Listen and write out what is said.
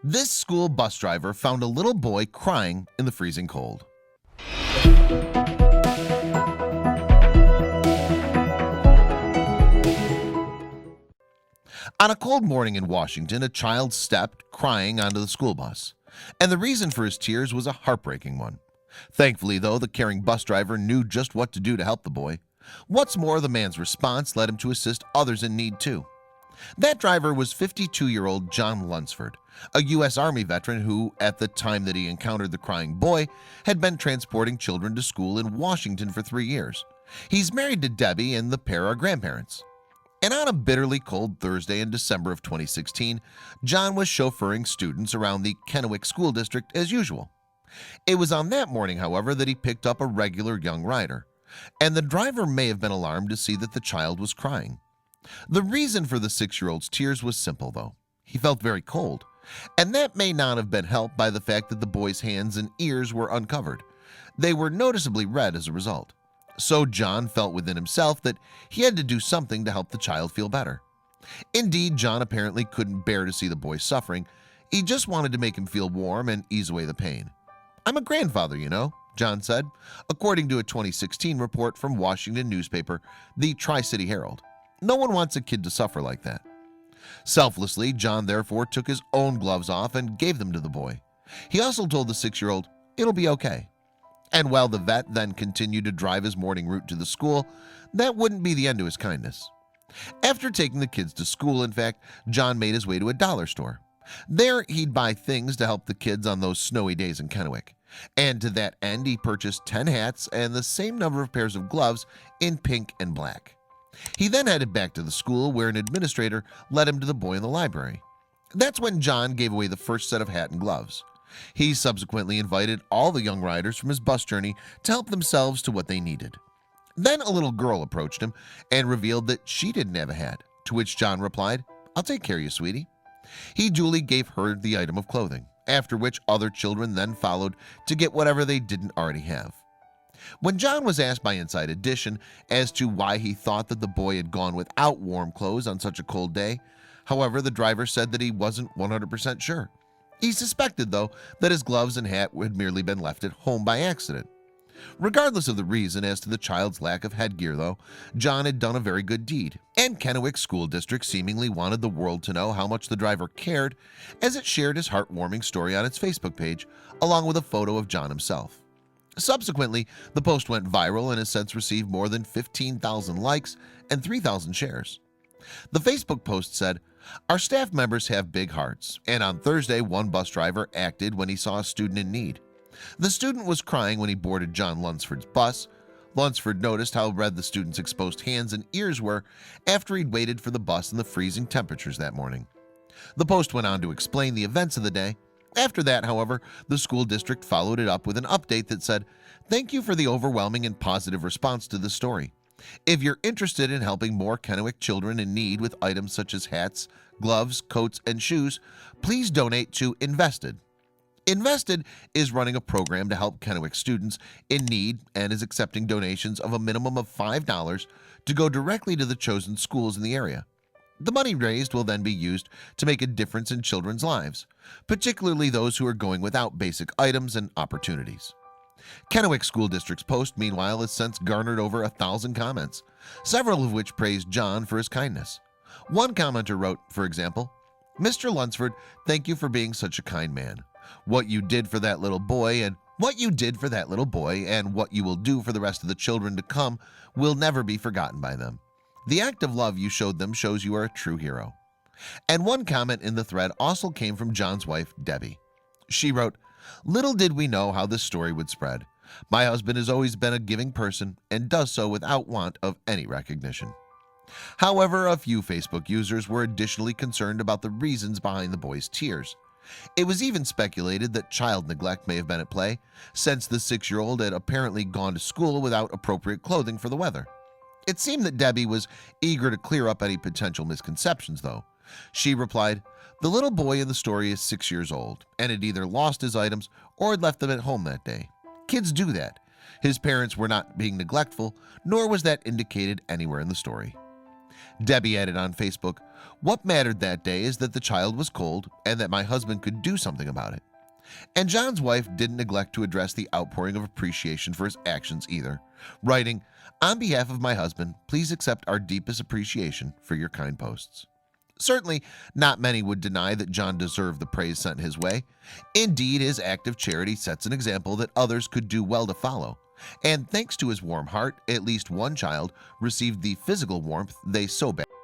This school bus driver found a little boy crying in the freezing cold. On a cold morning in Washington, a child stepped crying onto the school bus, and the reason for his tears was a heartbreaking one. Thankfully, though, the caring bus driver knew just what to do to help the boy. What's more, the man's response led him to assist others in need too. That driver was 52-year-old John Lunsford, a U.S. Army veteran who, at the time that he encountered the crying boy, had been transporting children to school in Washington for 3 years. He's married to Debbie, and the pair are grandparents. And on a bitterly cold Thursday in December of 2016, John was chauffeuring students around the Kennewick School District as usual. It was on that morning, however, that he picked up a regular young rider, and the driver may have been alarmed to see that the child was crying. The reason for the 6-year-old's tears was simple, though. He felt very cold, and that may not have been helped by the fact that the boy's hands and ears were uncovered. They were noticeably red as a result. So John felt within himself that he had to do something to help the child feel better. Indeed, John apparently couldn't bear to see the boy suffering. He just wanted to make him feel warm and ease away the pain. "I'm a grandfather, you know," John said, according to a 2016 report from Washington newspaper, the Tri-City Herald. No one wants a kid to suffer like that. Selflessly, John therefore took his own gloves off and gave them to the boy. He also told the 6-year-old, "It'll be okay." And while the vet then continued to drive his morning route to the school, that wouldn't be the end to his kindness. After taking the kids to school, in fact, John made his way to a dollar store. There, he'd buy things to help the kids on those snowy days in Kennewick. And to that end, he purchased 10 hats and the same number of pairs of gloves in pink and black. He then headed back to the school, where an administrator led him to the boy in the library. That's when John gave away the first set of hat and gloves. He subsequently invited all the young riders from his bus journey to help themselves to what they needed. Then a little girl approached him and revealed that she didn't have a hat, to which John replied, "I'll take care of you, sweetie." He duly gave her the item of clothing, after which other children then followed to get whatever they didn't already have. When John was asked by Inside Edition as to why he thought that the boy had gone without warm clothes on such a cold day, however, the driver said that he wasn't 100% sure. He suspected, though, that his gloves and hat had merely been left at home by accident. Regardless of the reason as to the child's lack of headgear, though, John had done a very good deed, and Kennewick School District seemingly wanted the world to know how much the driver cared, as it shared his heartwarming story on its Facebook page, along with a photo of John himself. Subsequently, the post went viral and has since received more than 15,000 likes and 3,000 shares. The Facebook post said, "Our staff members have big hearts, and on Thursday one bus driver acted when he saw a student in need. The student was crying when he boarded John Lunsford's bus. Lunsford noticed how red the student's exposed hands and ears were after he'd waited for the bus in the freezing temperatures that morning." The post went on to explain the events of the day. After that, however, the school district followed it up with an update that said, "Thank you for the overwhelming and positive response to this story. If you're interested in helping more Kennewick children in need with items such as hats, gloves, coats, and shoes, please donate to Invested." Invested is running a program to help Kennewick students in need and is accepting donations of a minimum of $5 to go directly to the chosen schools in the area. The money raised will then be used to make a difference in children's lives, particularly those who are going without basic items and opportunities. Kennewick School District's post, meanwhile, has since garnered over 1,000 comments, several of which praised John for his kindness. One commenter wrote, for example, "Mr. Lunsford, thank you for being such a kind man. What you did for that little boy and what you will do for the rest of the children to come will never be forgotten by them. The act of love you showed them shows you are a true hero." And one comment in the thread also came from John's wife, Debbie. She wrote, "Little did we know how this story would spread. My husband has always been a giving person and does so without want of any recognition." However, a few Facebook users were additionally concerned about the reasons behind the boy's tears. It was even speculated that child neglect may have been at play, since the 6-year-old had apparently gone to school without appropriate clothing for the weather. It seemed that Debbie was eager to clear up any potential misconceptions, though. She replied, "The little boy in the story is 6 years old and had either lost his items or had left them at home that day. Kids do that. His parents were not being neglectful, nor was that indicated anywhere in the story." Debbie added on Facebook, "What mattered that day is that the child was cold and that my husband could do something about it." And John's wife didn't neglect to address the outpouring of appreciation for his actions either, writing, "On behalf of my husband, please accept our deepest appreciation for your kind posts." Certainly, not many would deny that John deserved the praise sent his way. Indeed, his act of charity sets an example that others could do well to follow. And thanks to his warm heart, at least one child received the physical warmth they so badly